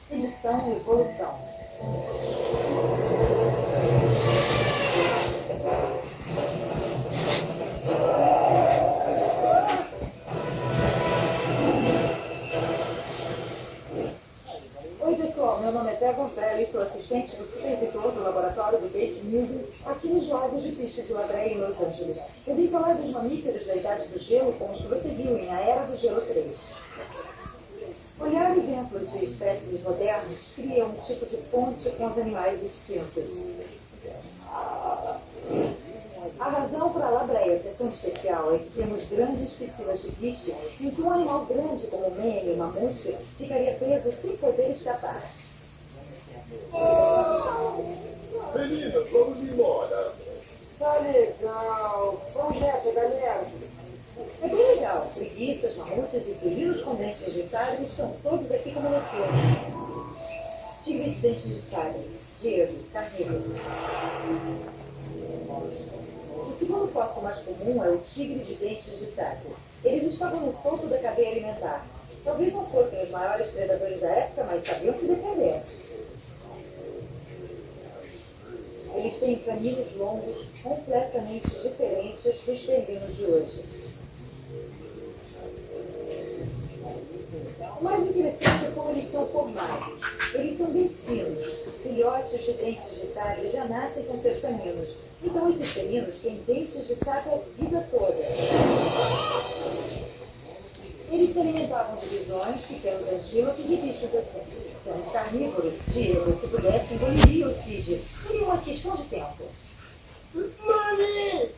Edição e evolução. Oi pessoal, meu nome é Té Gonçalves e sou assistente do supervisor do laboratório do Tate Museum aqui nos lagos de pista de Ladré em Los Angeles. Eu vim falar dos mamíferos da Idade do Gelo como os que você viu em A Era do Gelo 3. Olhar exemplos de espécies modernas cria um tipo de ponte com os animais extintos. A razão para a labreia ser tão especial é que temos grandes piscinas de peixe em que um animal grande como o mene, o mamute, ficaria preso sem poder escapar. Meninas, vamos embora. Tá legal. Vamos nessa, galera. É bem legal. Preguiças, mamutes e felinos com dentes de sabre estão todos aqui como você. Tigre de dentes de sabre. Diego, carnívoro. O segundo fóssil mais comum é o tigre de dentes de sabre. Eles estavam no topo da cadeia alimentar. Talvez não fossem os maiores predadores da época, mas sabiam se defender. Eles têm caninos longos completamente diferentes dos felinos de hoje. O mais interessante é como eles são formados. Eles são bem finos. Filhotes de dentes de sabre já nascem com seus caninos. Então esses felinos têm dentes de sabre a vida toda. Eles se alimentavam de visões, pequenos antílopes e bichos assim. São carnívoros. Diego, se pudesse, engoliria o Cid. Seria uma questão de tempo. Mami!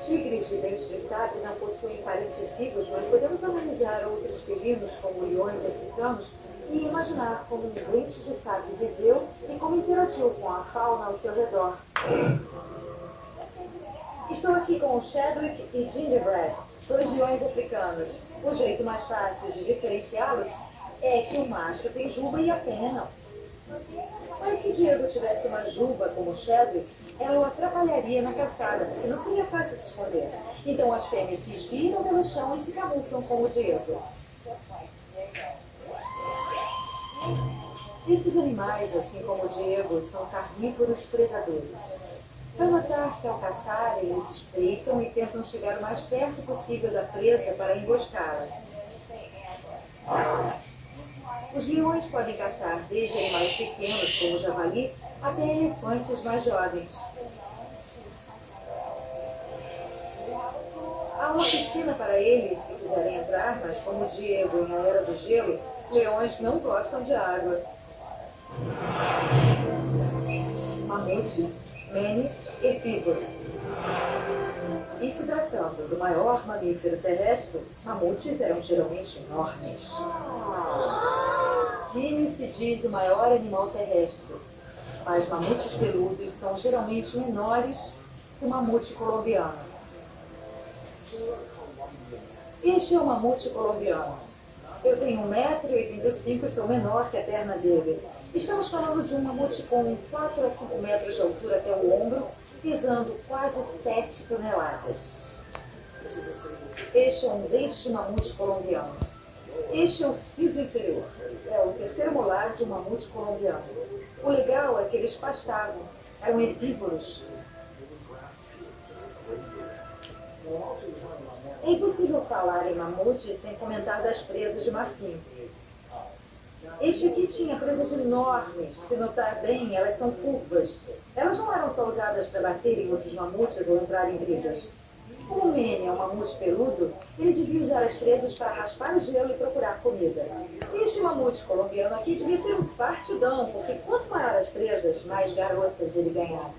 Tigres de dentes de sabre não possuem parentes vivos, mas podemos analisar outros felinos, como leões africanos, e imaginar como um dente de sabre viveu e como interagiu com a fauna ao seu redor. Estou aqui com o Chadwick e Gingerbread, dois leões africanos. O jeito mais fácil de diferenciá-los é que o macho tem juba e a fêmea não. Mas se Diego tivesse uma juba como Chadwick, ela o atrapalharia na caçada, porque não seria fácil se esconder. Então as fêmeas se esgueiram pelo chão e se camuflam como Diego. Esses animais, assim como o Diego, são carnívoros predadores. Para notar que ao caçar, eles espreitam e tentam chegar o mais perto possível da presa para emboscá-la. Os leões podem caçar desde animais pequenos, como o javali, até elefantes mais jovens. Há uma piscina para eles, se quiserem entrar, mas como o Diego na Era do Gelo, leões não gostam de água. Mamute, mene, herbívoro. E se tratando do maior mamífero terrestre, mamutes eram geralmente enormes. Guine se diz o maior animal terrestre, mas mamutes peludos são geralmente menores que o mamute colombiano. Este é o mamute colombiano. Eu tenho 1,85 m e sou menor que a perna dele. Estamos falando de um mamute com 4 a 5 metros de altura até o ombro, pesando quase 7 toneladas. Este é um dente de mamute colombiano. Este é o siso inferior. É o terceiro molar de um mamute colombiano. O legal é que eles pastavam, eram herbívoros. É impossível falar em mamute sem comentar das presas de massim. Este aqui tinha presas enormes. Se notar bem, elas são curvas. Elas não eram só usadas para bater em outros mamutes ou entrar em brigas. Como o mene é um mamute peludo, ele devia usar as presas para raspar o gelo e procurar comida. Este mamute colombiano aqui devia ser um partidão, porque quanto maior as presas, mais garotas ele ganhava.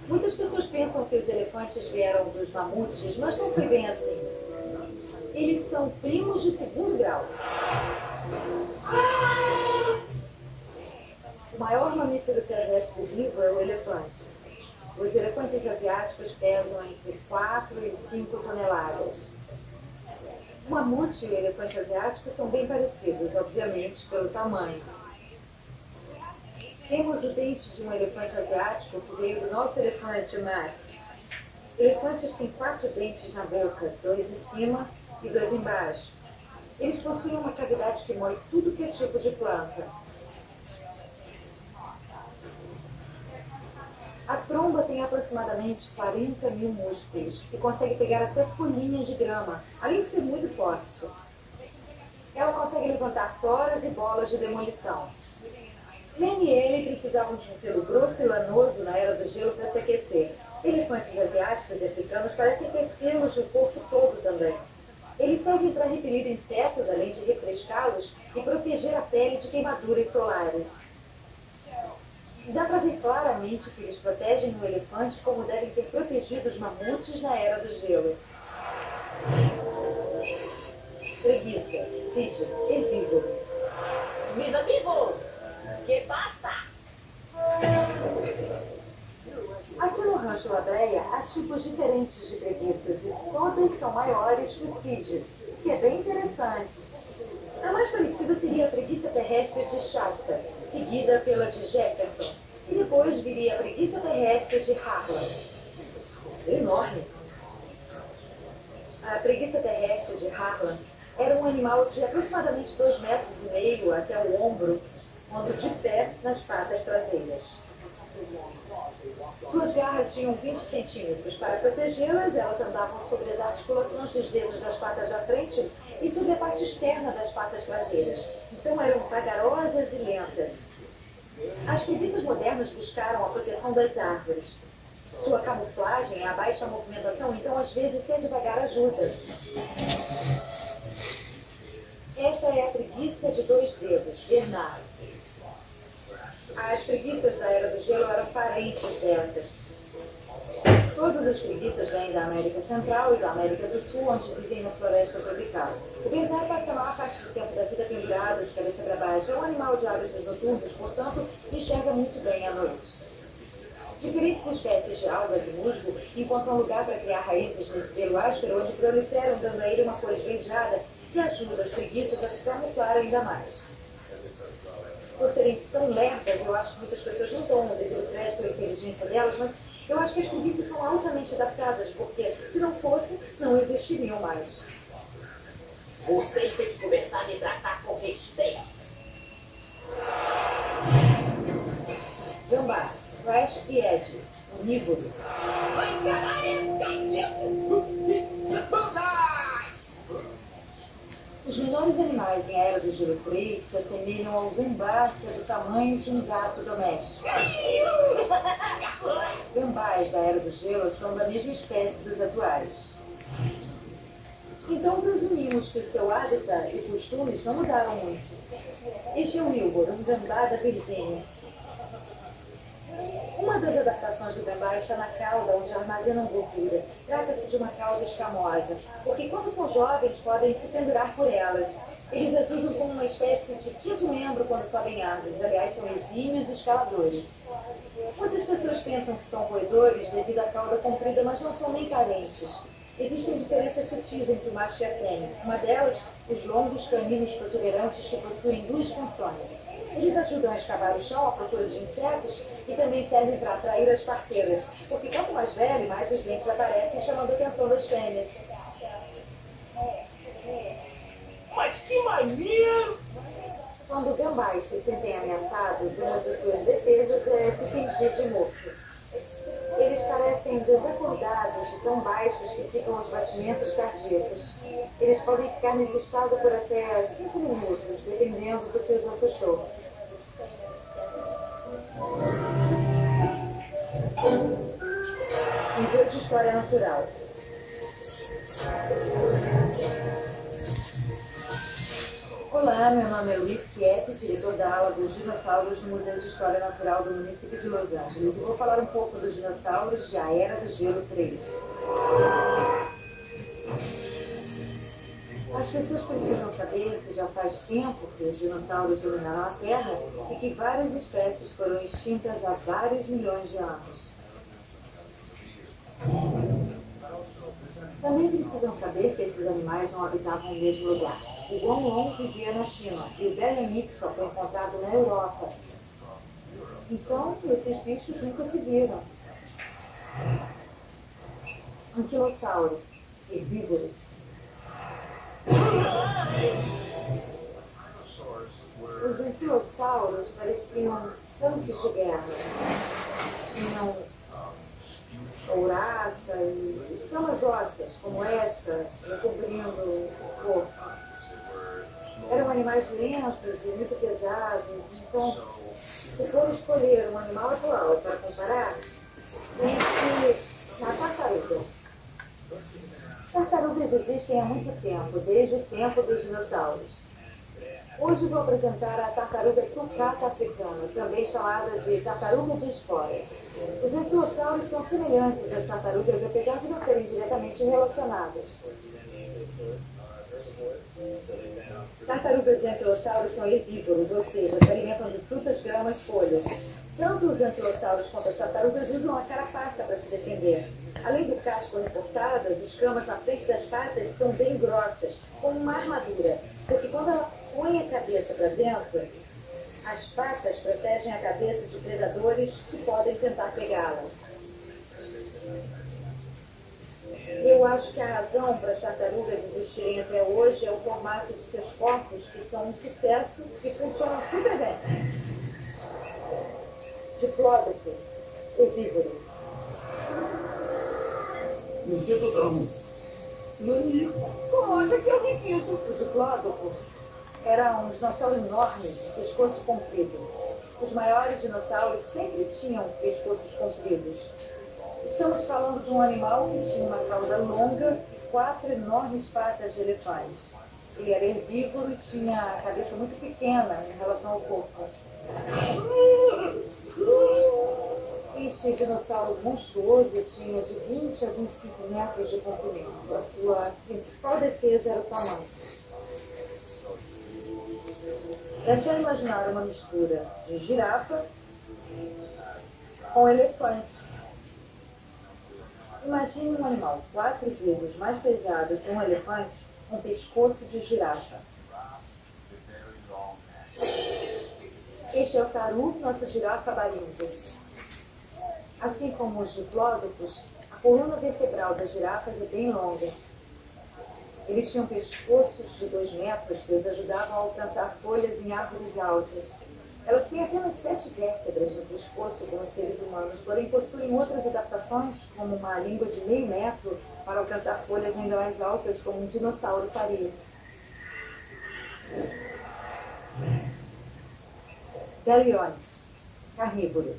Muitas pessoas pensam que os elefantes vieram dos mamutes, mas não foi bem assim. Eles são primos de segundo grau. O maior mamífero terrestre vivo é o elefante. Os elefantes asiáticos pesam entre 4 e 5 toneladas. O mamute e o elefante asiático são bem parecidos, obviamente, pelo tamanho. Temos o dente de um elefante asiático que veio do nosso elefante, Mac. Elefantes têm 4 dentes na boca, 2 em cima e 2 embaixo. Eles possuem uma cavidade que moe tudo que é tipo de planta. A tromba tem aproximadamente 40 mil músculos e consegue pegar até folhinhas de grama, além de ser muito forte. Ela consegue levantar toras e bolas de demolição. Len e ele precisavam de um pelo grosso e lanoso na era do gelo para se aquecer. Elefantes asiáticos e africanos parecem ter pelos no corpo todo também. Eles servem para repelir insetos, além de refrescá-los e proteger a pele de queimaduras solares. Dá para ver claramente que eles protegem o elefante como devem ter protegido os mamutes na era do gelo. Preguiça, Cid, herbívoro. Mis amigos, que passa? Aqui no Rancho Labreia há tipos diferentes de preguiças e todas são maiores que o Cid, que é bem interessante. A mais parecida seria a preguiça terrestre de Shasta, seguida pela de Jefferson, e depois viria a preguiça terrestre de Harlan. Enorme! A preguiça terrestre de Harlan era um animal de aproximadamente 2,5 metros até o ombro, quando de pé nas patas traseiras. Suas garras tinham 20 centímetros. Para protegê-las, elas andavam sobre as articulações dos dedos das patas da frente e sobre a parte externa das patas traseiras. Então eram vagarosas e lentas. As preguiças modernas buscaram a proteção das árvores. Sua camuflagem, a baixa movimentação, então às vezes ser devagar ajuda. Esta é a preguiça de 2 dedos, Bernard. As preguiças da Era do Gelo eram parentes dessas. Todas as preguiças vêm da América Central e da América do Sul, onde vivem na floresta tropical. O Bernard passa a maior parte do tempo da vida pendurado, de cabeça para baixo. É um animal de hábitos noturnos, portanto, enxerga muito bem à noite. Diferentes espécies de algas e musgo encontram lugar para criar raízes nesse pelo áspero, onde proliferam, dando a ele uma cor esverdeada que ajuda as preguiças a se camuflar ainda mais. Por serem tão lerdas, eu acho que muitas pessoas não dão o devido crédito à inteligência delas, mas eu acho que as preguiças são altamente adaptadas, porque se não fosse, não existiriam mais. Vocês têm que começar a me tratar com respeito. Gambá, Flash e Ed, onívoro. Os menores animais em A Era do Gelo 3 se assemelham ao gambá, que é do tamanho de um gato doméstico. Gambás da Era do Gelo são da mesma espécie dos atuais. Então presumimos que seu hábitat e costumes não mudaram muito. Este é o Wilbur, um gambá da Virgínia. Uma das adaptações do gambá está na cauda, onde armazenam gordura. Trata-se de uma cauda escamosa, porque quando são jovens podem se pendurar por elas. Eles as usam como uma espécie de quinto membro quando sobem árvores. Aliás, são exímios escaladores. Muitas pessoas pensam que são roedores devido à cauda comprida, mas não são nem carentes. Existem diferenças sutis entre o macho e a fêmea. Uma delas, os longos caninos protuberantes que possuem 2 funções. Eles ajudam a escavar o chão à procura de insetos e também servem para atrair as parceiras, porque quanto mais velho, mais os dentes aparecem, chamando a atenção das fêmeas. Mas que maneiro! Quando gambás se sentem ameaçados, uma de suas defesas é se fingir de morto. Eles parecem desacordados e tão baixos que ficam os batimentos cardíacos. Eles podem ficar nesse estado por até 5 minutos, dependendo do que os assustou. Museu de História Natural. Olá, meu nome é Luiz Kiepe, diretor da ala dos dinossauros do Museu de História Natural do município de Los Angeles. E vou falar um pouco dos dinossauros de A Era do Gelo 3. As pessoas precisam saber que já faz tempo que os dinossauros dominaram a Terra e que várias espécies foram extintas há vários milhões de anos. Também precisam saber que esses animais não habitavam o mesmo lugar. O Guanlong vivia na China e o Belemix só foi encontrado na Europa. Então, esses bichos nunca se viram. Anquilossauro, herbívoros. tanques de guerra. Tinham ouraça e escamas ósseas, como esta, recobrindo o corpo. Eram animais lentos e muito pesados, então, se for escolher um animal atual para comparar, pense na tartaruga. Tartarugas existem há muito tempo, desde o tempo dos dinossauros. Hoje vou apresentar a tartaruga sulcata africana, também chamada de tartaruga de esporas. Os anquilossauros são semelhantes às tartarugas, apesar de não serem diretamente relacionadas. Tartarugas e anquilossauros são herbívoros, ou seja, se alimentam de frutas, gramas e folhas. Tanto os anquilossauros quanto as tartarugas usam a carapaça para se defender. Além do casco reforçado, as escamas na frente das patas são bem grossas, como uma armadura, porque quando ela põe a cabeça para dentro, as patas protegem a cabeça de predadores que podem tentar pegá-la. Eu acho que a razão para as tartarugas existirem até hoje é o formato de seus corpos, que são um sucesso e funcionam super bem. Diplódoco, herbívoro. Me sinto tão nanico. Poxa, que eu me sinto. O diplódoco era um dinossauro enorme, de pescoço comprido. Os maiores dinossauros sempre tinham pescoços compridos. Estamos falando de um animal que tinha uma cauda longa e 4 enormes patas de elefante. Ele era herbívoro e tinha a cabeça muito pequena em relação ao corpo. Este dinossauro monstruoso tinha de 20 a 25 metros de comprimento. A sua principal defesa era o tamanho. É só imaginar uma mistura de girafa com elefante. Imagine um animal 4 vezes mais pesado que um elefante com pescoço de girafa. Este é o taru, nossa girafa baringa. Assim como os diplódocos, a coluna vertebral das girafas é bem longa. Eles tinham pescoços de 2 metros que os ajudavam a alcançar folhas em árvores altas. Elas têm apenas 7 vértebras no pescoço, como os seres humanos, porém possuem outras adaptações, como uma língua de meio metro, para alcançar folhas ainda mais altas, como um dinossauro faria. Baryonyx, carnívoro.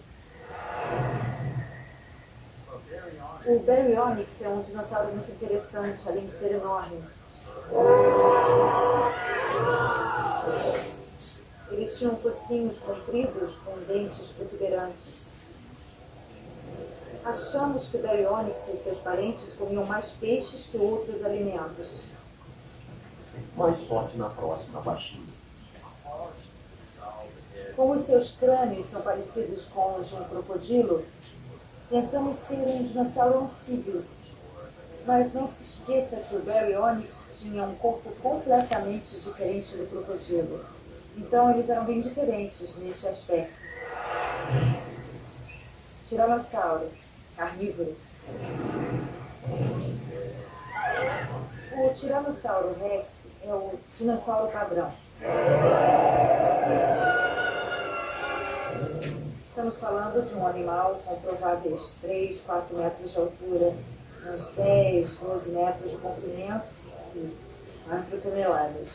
O Baryonyx é um dinossauro muito interessante, além de ser enorme. Eles tinham focinhos compridos com dentes protuberantes. Achamos que o Baryonyx e seus parentes comiam mais peixes que outros alimentos. Mais sorte na próxima, baixinho. Como os seus crânios são parecidos com os de um crocodilo, pensamos ser um dinossauro anfíbio. Mas não se esqueça que o Baryonyx tinha um corpo completamente diferente do crocodilo. Então eles eram bem diferentes neste aspecto. Tiranossauro, carnívoro. O Tiranossauro Rex é o dinossauro padrão. Estamos falando de um animal com prováveis 3, 4 metros de altura, uns 10, 12 metros de comprimento e 4 toneladas.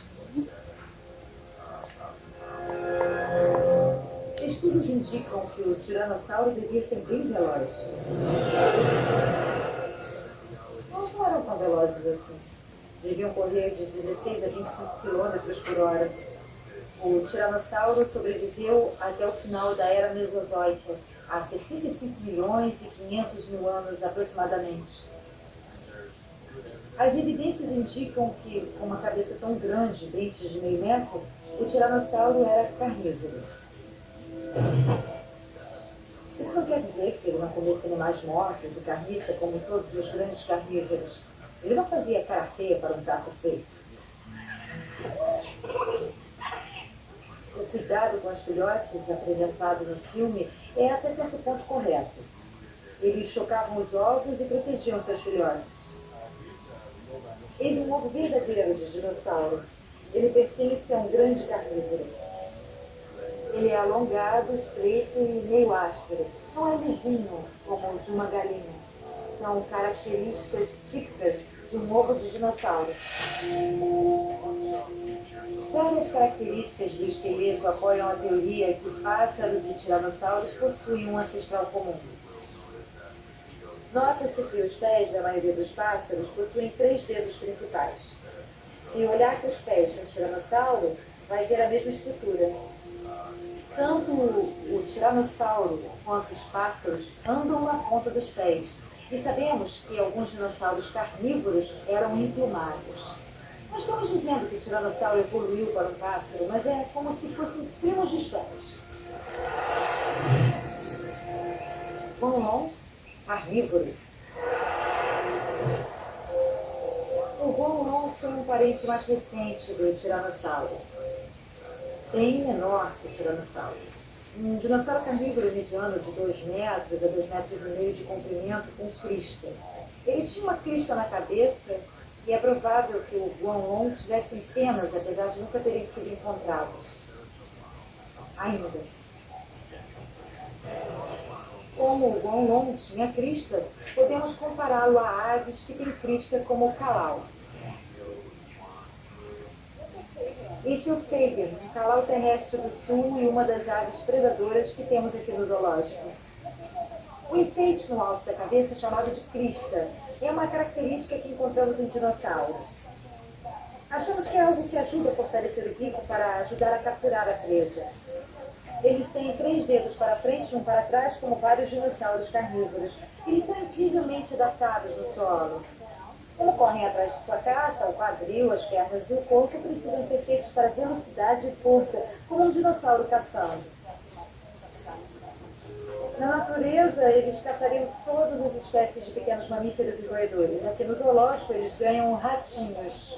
Estudos indicam que o tiranossauro devia ser bem veloz. Mas não eram tão velozes assim. Deviam correr de 16 a 25 km por hora. O tiranossauro sobreviveu até o final da Era Mesozoica, há 65 milhões e 500 mil anos aproximadamente. As evidências indicam que, com uma cabeça tão grande, dentes de meio metro, o tiranossauro era carnívoro. Isso não quer dizer que ele não comesse animais mortos e carniça como todos os grandes carnívoros. Ele não fazia cara feia para um prato feito. O cuidado com os filhotes apresentado no filme é até certo ponto correto. Eles chocavam os ovos e protegiam seus filhotes. Eis um ovo verdadeiro de dinossauro. Ele pertence a um grande carnívoro. Ele é alongado, estreito e meio áspero. Não é lisinho, como o de uma galinha. São características típicas de um ovo de dinossauro. Várias características do esqueleto apoiam a teoria que pássaros e tiranossauros possuem um ancestral comum. Nota-se que os pés da maioria dos pássaros possuem 3 dedos principais. Se olhar para os pés de um tiranossauro, vai ver a mesma estrutura. Tanto o tiranossauro quanto os pássaros andam na ponta dos pés. E sabemos que alguns dinossauros carnívoros eram emplumados. Não estamos dizendo que o tiranossauro evoluiu para um pássaro, mas é como se fossem primos distantes. Guanlong, carnívoro. O Guanlong foi um parente mais recente do tiranossauro. Bem menor que o tiranossauro. Um dinossauro carnívoro mediano de 2 metros a 2,5 metros de comprimento com crista. Ele tinha uma crista na cabeça e é provável que o Guanlong tivesse penas, apesar de nunca terem sido encontrados. Ainda. Como o Guanlong tinha crista, podemos compará-lo a aves que têm crista como o calau. Este é o Fabian, um calau terrestre do sul e uma das aves predadoras que temos aqui no zoológico. O enfeite no alto da cabeça é chamado de crista. É uma característica que encontramos em dinossauros. Achamos que é algo que ajuda a fortalecer o bico para ajudar a capturar a presa. Eles têm 3 dedos para frente e um para trás, como vários dinossauros carnívoros. Eles são incrivelmente adaptados no solo. Como correm atrás de sua caça, o quadril, as pernas e o corpo precisam ser feitos para velocidade e força, como um dinossauro caçando. Na natureza, eles caçariam todas as espécies de pequenos mamíferos e roedores. Aqui no zoológico, eles ganham ratinhos.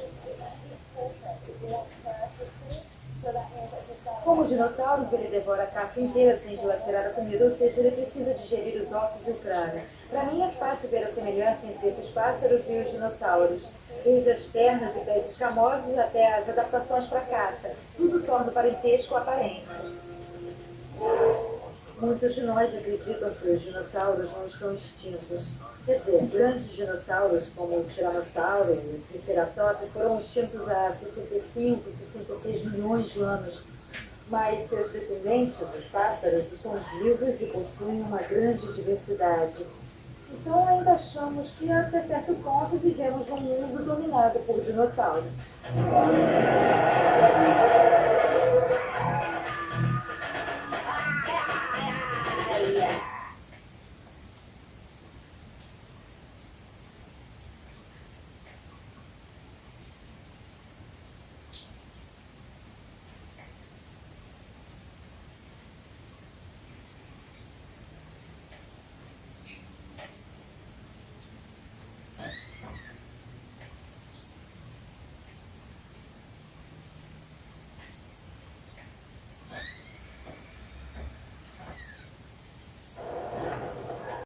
Como dinossauros, ele devora a caça inteira sem dilacerar a comida, ou seja, ele precisa digerir os ossos e o crânio. Para mim é fácil ver a semelhança entre esses pássaros e os dinossauros. Desde as pernas e pés escamosos até as adaptações para a caça. Tudo torna o parentesco aparência. Muitos de nós acreditam que os dinossauros não estão extintos. Quer dizer, grandes dinossauros como o Tiranossauro e o Triceratops foram extintos há 65, 66 milhões de anos. Mas seus descendentes, os pássaros, estão vivos e possuem uma grande diversidade. Então ainda achamos que até certo ponto vivemos num mundo dominado por dinossauros.